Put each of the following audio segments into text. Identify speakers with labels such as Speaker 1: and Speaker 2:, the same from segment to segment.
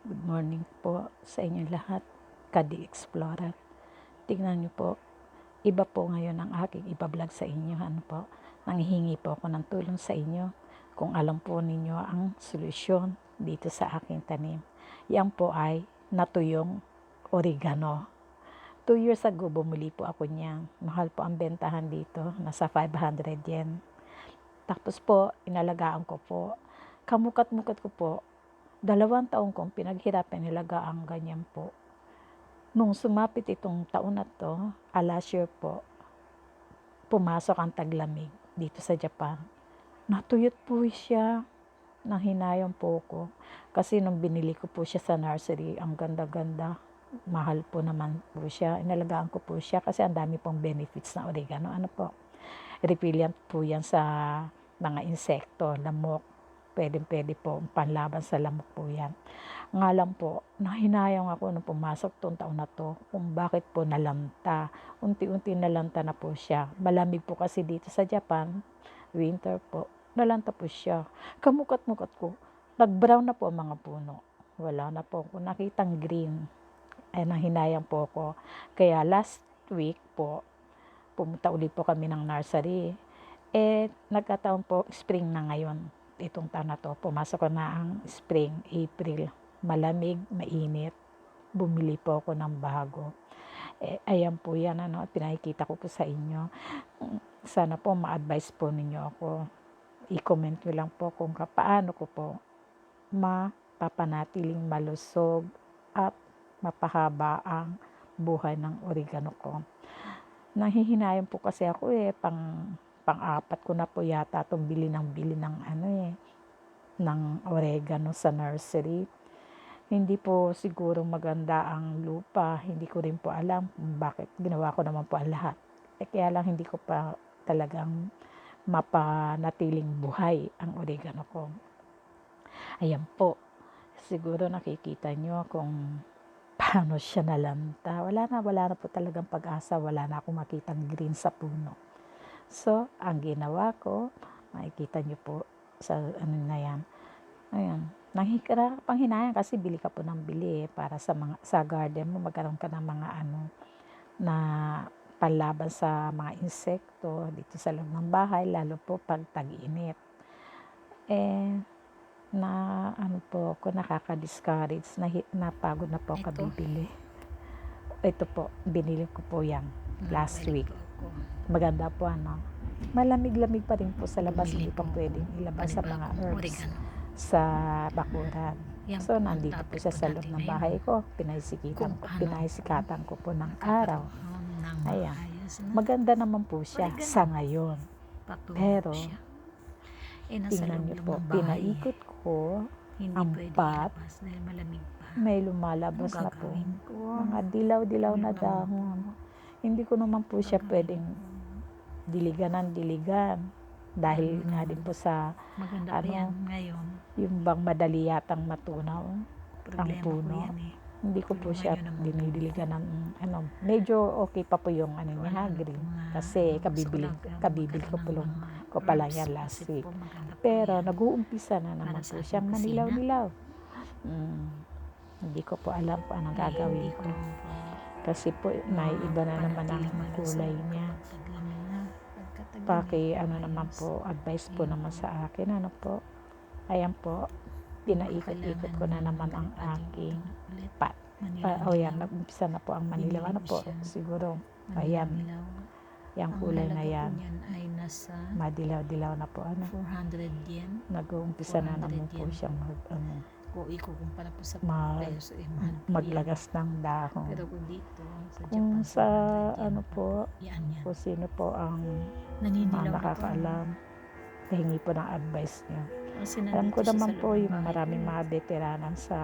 Speaker 1: Good morning po sa inyo lahat, Kadi Explorer. Tingnan niyo po, iba po ngayon ang aking iba-vlog sa inyo. Nanghihingi po ako ng tulong sa inyo kung alam po ninyo ang solusyon dito sa aking tanim. Yan po ay natuyong oregano. 2 years ago, bumili po ako niyan. Mahal po ang bentahan dito, nasa 500 yen. Tapos po, inalagaan ko po. Kamukat-mukat ko po, 2 taon kong pinaghirapan nilagaan ganyan po. Nung sumapit itong taon na to, last year po, pumasok ang taglamig dito sa Japan. Natuyot po siya. Nanghinayang po ko. Kasi nung binili ko po siya sa nursery, ang ganda-ganda. Mahal po naman po siya. Inalagaan ko po siya kasi ang dami pong benefits na oregano. Repellent po yan sa mga insekto, lamok. Pwede po, panlaban sa lamok po yan. Nga lang po, nahinayang ako nung pumasok tong taon na to, kung bakit po nalanta. Unti-unti nalanta na po siya. Malamig po kasi dito sa Japan, winter po, nalanta po siya. Kamukat-mukat ko, nag-brown na po ang mga puno. Wala na po ako nakitang green. Ay, nahinayang po ako. Kaya last week po, pumunta ulit po kami ng nursery. Nagkataon po, spring na ngayon. Itong taon na to, pumasok ko na ang spring, April. Malamig, mainit. Bumili po ako ng bago. Ayan po yan, pinakikita ko po sa inyo. Sana po ma-advise po ninyo ako. I-comment nyo lang po kung paano ko po mapapanatiling malusog at mapahaba ang buhay ng oregano ko. Nanghihinayang po kasi ako pang-apat ko na po yata itong bili ng ng oregano sa nursery. Hindi po siguro maganda ang lupa. Hindi ko rin po alam kung bakit. Ginawa ko naman po ang lahat. Kaya lang hindi ko pa talagang mapanatiling buhay ang oregano ko. Ayan po. Siguro nakikita nyo kung paano siya nalanta. Wala na po talagang pag-asa. Wala na akong makitang green sa puno. So, ang ginawa ko, makikita nyo po sa na yan. Ayan. Panghinayang kasi bili ka po ng bili para sa garden mo magkaroon ka ng mga na panlaban sa mga insekto dito sa loob ng bahay, lalo po pag tag-init. Nakaka-discourage, napagod na po ako bibili. Ito po, binili ko po yan last week. Maganda po malamig-lamig pa rin po sa labas, hindi pa pwedeng ilabas sa mga herbs sa bakuran. So, nandito po siya sa loob ng bahay ko. Pinaisikatan ko po ng araw. Ayan. Maganda naman po siya sa ngayon. Pero, tingnan niyo po, pinaikot ko ang pot. May lumalabas na po. Mga dilaw-dilaw na dahon. Hindi ko naman po siya pwedeng diligan. Dahil nga din po sa yung bang madali yatang matunaw ang puno. Hindi ko po siya dinidiligan ng medyo okay pa po yung niya, green. Kasi kabibili ko pa lang yan last week. Pero nag-uumpisa na naman po siyang manilaw-nilaw. Hindi ko po alam kung anong gagawin ko. Kasi po, may iba na naman ang kulay niya. Naman po, advice po naman sa akin. Ayan po, pinaikot-ikot ko na naman ang aking pot. Nag-umpisa na po ang manilaw. Siguro, ayan. Yung kulay na yan. Madilaw-dilaw na po.
Speaker 2: 400 yen.
Speaker 1: Nag-uumpisa na naman po siyang
Speaker 2: Ikukumpara po sa peso
Speaker 1: maglagas ng dahon.
Speaker 2: Pero kung dito sa
Speaker 1: Kung
Speaker 2: Japan,
Speaker 1: sa
Speaker 2: 400 yen. Yan.
Speaker 1: kung sino po ang nakakaalam, hingi po ng advice niyo. Alam ko naman po yung maraming mga veteranan sa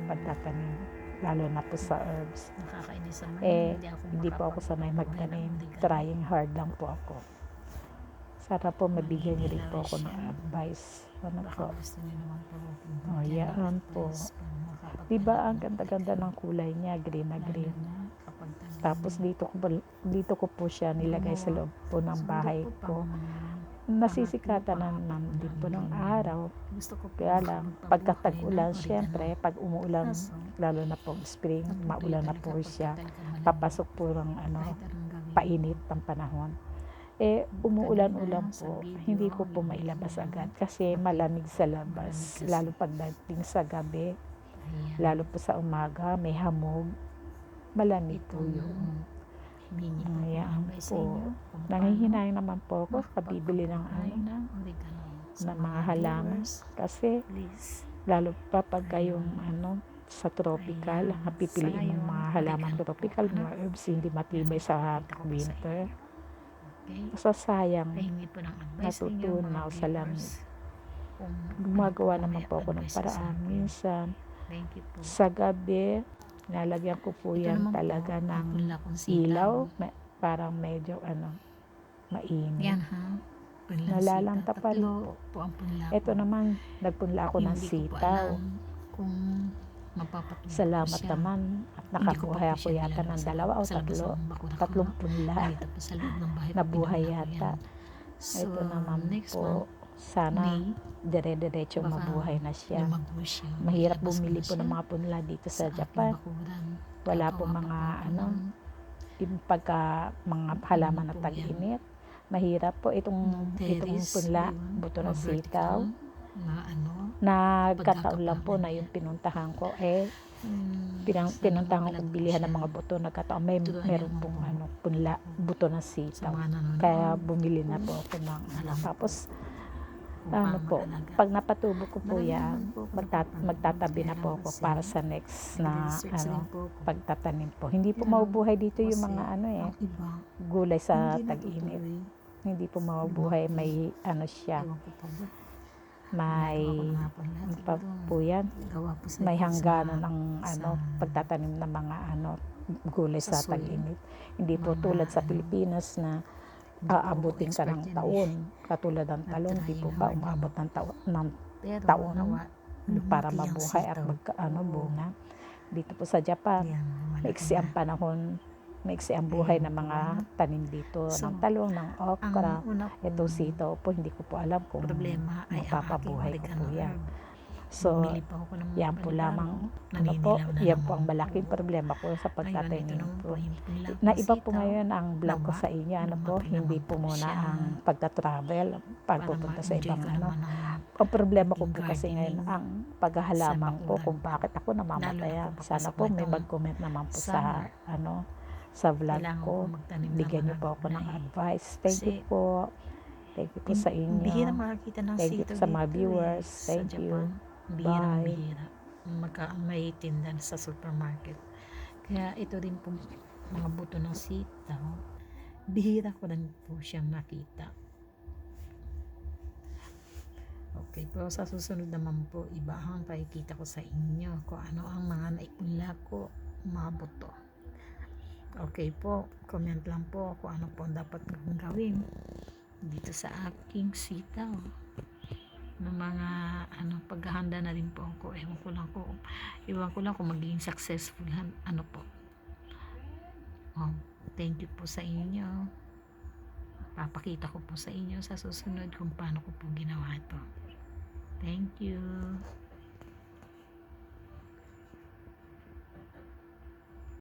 Speaker 1: pagtatanim, lalo na po sa herbs.
Speaker 2: Nakakainis naman.
Speaker 1: Hindi po ako sanay magtanim. Trying hard lang po ako. Sana po mabigyan niyo rin po ako ng advice.
Speaker 2: Baka gusto niyo naman po.
Speaker 1: Yan po. Diba ang ganda-ganda ng kulay niya, green na green. Tapos dito ko po siya nilagay sa loob po ng bahay ko. nasisikatan na naman din po ng araw.
Speaker 2: Gusto ko po
Speaker 1: Kaya lang, pagka tag-ulan, syempre, pag umuulan,
Speaker 2: Kaso,
Speaker 1: lalo na po spring, maulan na po siya, papasok po ng
Speaker 2: kahit anong gawin.
Speaker 1: painit ng panahon. Umuulan-ulan po, hindi ko po mailabas agad kasi malamig sa labas, lalo pagdating sa gabi,
Speaker 2: Ayan.
Speaker 1: lalo po sa umaga, may hamog, malamig po
Speaker 2: Itong
Speaker 1: yun.
Speaker 2: mini po
Speaker 1: Ayan
Speaker 2: advice sa
Speaker 1: po.
Speaker 2: inyo kung
Speaker 1: Nangihinayang naman po ako kabibili ng
Speaker 2: makapagpapahay ng oregano sa
Speaker 1: ng mga halaman
Speaker 2: viewers,
Speaker 1: kasi
Speaker 2: please.
Speaker 1: lalo pa pag kayong sa tropical,
Speaker 2: Ayan.
Speaker 1: pipiliin
Speaker 2: Sa
Speaker 1: ng mga
Speaker 2: ngayon,
Speaker 1: halaman
Speaker 2: oregano
Speaker 1: tropical,
Speaker 2: po,
Speaker 1: mga herbs, hindi matibay sa
Speaker 2: Pakita ko po sa
Speaker 1: winter.
Speaker 2: Okay?
Speaker 1: Masasayang.
Speaker 2: Pahingi po ng advice sa inyo
Speaker 1: Natutunaw
Speaker 2: mga
Speaker 1: sa
Speaker 2: viewers.
Speaker 1: lamig.
Speaker 2: Kung
Speaker 1: Gumagawa
Speaker 2: ano po
Speaker 1: naman
Speaker 2: may
Speaker 1: po ako ng
Speaker 2: advice sa
Speaker 1: paraan.
Speaker 2: akin.
Speaker 1: Minsan,
Speaker 2: Thank you po.
Speaker 1: sa gabi, nalagyan ko po
Speaker 2: Ito
Speaker 1: yan
Speaker 2: naman
Speaker 1: talaga
Speaker 2: po,
Speaker 1: ng
Speaker 2: ang punla kong sitaw.
Speaker 1: ilaw. Parang medyo mainit.
Speaker 2: Yan ha. Punlang
Speaker 1: Nalalanta
Speaker 2: sitaw.
Speaker 1: pa rin
Speaker 2: Tatlo
Speaker 1: po.
Speaker 2: ang punla
Speaker 1: Ito
Speaker 2: ko.
Speaker 1: naman, nagpunla ako ng
Speaker 2: Hindi ko po
Speaker 1: sitaw.
Speaker 2: alam kung mapapatuloy
Speaker 1: Salamat
Speaker 2: ko siya.
Speaker 1: naman at
Speaker 2: Hindi ko
Speaker 1: nakabuhay
Speaker 2: pa po
Speaker 1: ako
Speaker 2: siya
Speaker 1: yata
Speaker 2: nilalabas
Speaker 1: ng
Speaker 2: sa
Speaker 1: 2 o
Speaker 2: loob- sa labas
Speaker 1: 3.
Speaker 2: ng bakura ko.
Speaker 1: 3 punla.
Speaker 2: Dito po sa loob ng bahay ko,
Speaker 1: Nabuhay
Speaker 2: pinunla ko
Speaker 1: yata.
Speaker 2: yan. So,
Speaker 1: Ito naman
Speaker 2: next
Speaker 1: po,
Speaker 2: month,
Speaker 1: sana
Speaker 2: May,
Speaker 1: dire-diretso
Speaker 2: baka
Speaker 1: mabuhay na siya.
Speaker 2: lumago siya.
Speaker 1: Mahirap
Speaker 2: Ilabas ko
Speaker 1: bumili
Speaker 2: na
Speaker 1: po
Speaker 2: siya
Speaker 1: ng mga punla dito sa
Speaker 2: aking
Speaker 1: Japan.
Speaker 2: bakuran.
Speaker 1: Wala po
Speaker 2: Gagawa
Speaker 1: mga
Speaker 2: pa po ako ng
Speaker 1: yung pagka mga halaman na
Speaker 2: po yan.
Speaker 1: tag-init. Mahirap po itong
Speaker 2: terrace,
Speaker 1: punla,
Speaker 2: yun,
Speaker 1: buto
Speaker 2: o
Speaker 1: ng
Speaker 2: vertical
Speaker 1: sitaw.
Speaker 2: na ano.
Speaker 1: Nagkataon lang po na
Speaker 2: Pagkakapalan
Speaker 1: yung
Speaker 2: niya.
Speaker 1: pinuntahan ko
Speaker 2: Sana
Speaker 1: pinuntahan ko
Speaker 2: mapalag
Speaker 1: kung
Speaker 2: po
Speaker 1: bilihan
Speaker 2: siya
Speaker 1: ng mga buto, nagkataon
Speaker 2: Turuan
Speaker 1: meron
Speaker 2: niyo
Speaker 1: pong
Speaker 2: naman po.
Speaker 1: punla, buto ng
Speaker 2: sa
Speaker 1: sitaw.
Speaker 2: mga nanonood.
Speaker 1: Kaya bumili na po ako ng
Speaker 2: Alam ko
Speaker 1: tapos
Speaker 2: kung
Speaker 1: ano
Speaker 2: paano
Speaker 1: po,
Speaker 2: mag-alaga.
Speaker 1: pag napatubo ko po
Speaker 2: Marami
Speaker 1: yan,
Speaker 2: naman po ako napapanood.
Speaker 1: magtatabi na
Speaker 2: Kaya
Speaker 1: po
Speaker 2: lang
Speaker 1: ako
Speaker 2: kasi
Speaker 1: para sa next na
Speaker 2: nag-research rin po ako.
Speaker 1: pagtatanim po. Hindi po
Speaker 2: Kaya lang
Speaker 1: mabubuhay dito yung
Speaker 2: kasi
Speaker 1: mga
Speaker 2: ang iba,
Speaker 1: gulay sa
Speaker 2: hindi
Speaker 1: tag-init.
Speaker 2: natutuloy.
Speaker 1: Hindi po mabubuhay, may siya,
Speaker 2: Ewan ko pa ba.
Speaker 1: may
Speaker 2: Ginagawa ko nga po lahat.
Speaker 1: pa
Speaker 2: Siguro,
Speaker 1: po yan.
Speaker 2: gawa po sa
Speaker 1: May
Speaker 2: sa-
Speaker 1: hangganan ng
Speaker 2: sa-
Speaker 1: pagtatanim ng mga gulay
Speaker 2: sa
Speaker 1: sa
Speaker 2: soil.
Speaker 1: tag-init. Hindi po
Speaker 2: Mga
Speaker 1: tulad sa Pilipinas na
Speaker 2: Hindi po ako
Speaker 1: aabutin ka
Speaker 2: expert
Speaker 1: ng
Speaker 2: yan
Speaker 1: taon. Katulad ng talong, di po
Speaker 2: Try
Speaker 1: ba
Speaker 2: hard
Speaker 1: umabot ng
Speaker 2: Pero
Speaker 1: taon
Speaker 2: nawa,
Speaker 1: para
Speaker 2: lumaki ang
Speaker 1: mabuhay at
Speaker 2: sitaw. Oo.
Speaker 1: bunga. Dito po sa Japan,
Speaker 2: Yan, malaki
Speaker 1: maiksi ang
Speaker 2: na.
Speaker 1: panahon, maiksi ang buhay
Speaker 2: Ayun
Speaker 1: ng
Speaker 2: po,
Speaker 1: mga tanim dito,
Speaker 2: So,
Speaker 1: ng talong, ng
Speaker 2: Ang
Speaker 1: okra.
Speaker 2: una pong
Speaker 1: Ito sitaw po, hindi ko po alam kung
Speaker 2: problema ay ang aking
Speaker 1: mapapabuhay ko
Speaker 2: oregano
Speaker 1: po yan.
Speaker 2: herb.
Speaker 1: So,
Speaker 2: Bumili pa ako ng
Speaker 1: yan po
Speaker 2: panibalo.
Speaker 1: lamang,
Speaker 2: Naninilaw na
Speaker 1: yan
Speaker 2: naman
Speaker 1: po ang malaking problema ko sa
Speaker 2: Ayun, ito
Speaker 1: pagtatanim
Speaker 2: naman
Speaker 1: po.
Speaker 2: po yung punla
Speaker 1: Na
Speaker 2: kong
Speaker 1: iba po
Speaker 2: sitaw.
Speaker 1: ngayon ang vlog ko
Speaker 2: Nawa,
Speaker 1: sa inyo,
Speaker 2: lumaki
Speaker 1: hindi
Speaker 2: naman
Speaker 1: po
Speaker 2: po
Speaker 1: muna
Speaker 2: siya.
Speaker 1: ang pagta-travel,
Speaker 2: Para
Speaker 1: pagpupunta sa
Speaker 2: ma-enjoy
Speaker 1: ibang
Speaker 2: ko naman ang
Speaker 1: Ang problema ko
Speaker 2: ating
Speaker 1: po kasi ngayon,
Speaker 2: gardening
Speaker 1: ang paghahalaman
Speaker 2: sa
Speaker 1: ko
Speaker 2: bakuran.
Speaker 1: kung bakit ako
Speaker 2: Lalo na
Speaker 1: namamatayan.
Speaker 2: po
Speaker 1: Sana
Speaker 2: papasok
Speaker 1: po
Speaker 2: na
Speaker 1: may
Speaker 2: itong
Speaker 1: mag-comment naman po sa
Speaker 2: summer.
Speaker 1: sa vlog
Speaker 2: Kailangan
Speaker 1: ko.
Speaker 2: ko magtanim ng
Speaker 1: Bigyan niyo
Speaker 2: mga
Speaker 1: po ako ng
Speaker 2: gulay.
Speaker 1: advice. Thank you
Speaker 2: Kasi,
Speaker 1: po. Thank you po sa
Speaker 2: Bihira
Speaker 1: inyo.
Speaker 2: makakita ng
Speaker 1: Thank you
Speaker 2: sitaw
Speaker 1: sa mga
Speaker 2: dito
Speaker 1: viewers.
Speaker 2: sa
Speaker 1: Thank you.
Speaker 2: Japan. Bihira
Speaker 1: Bye.
Speaker 2: bihira. May tindan sa supermarket. Kaya ito rin po mga buto ng sitaw. Bihira ko rin po siyang nakita. Okay, pero sa susunod naman po, iba ang pakikita ko sa inyo kung ano ang mga naipunla ko, mga buto. Okay po, comment lang po kung ano po ang dapat kong gawin dito sa aking sitaw. Ng mga paghahanda na rin po ako. Ewan ko lang kung magiging successful po. Thank you po sa inyo. Papakita ko po sa inyo sa susunod kung paano ko po ginawa ito. Thank you.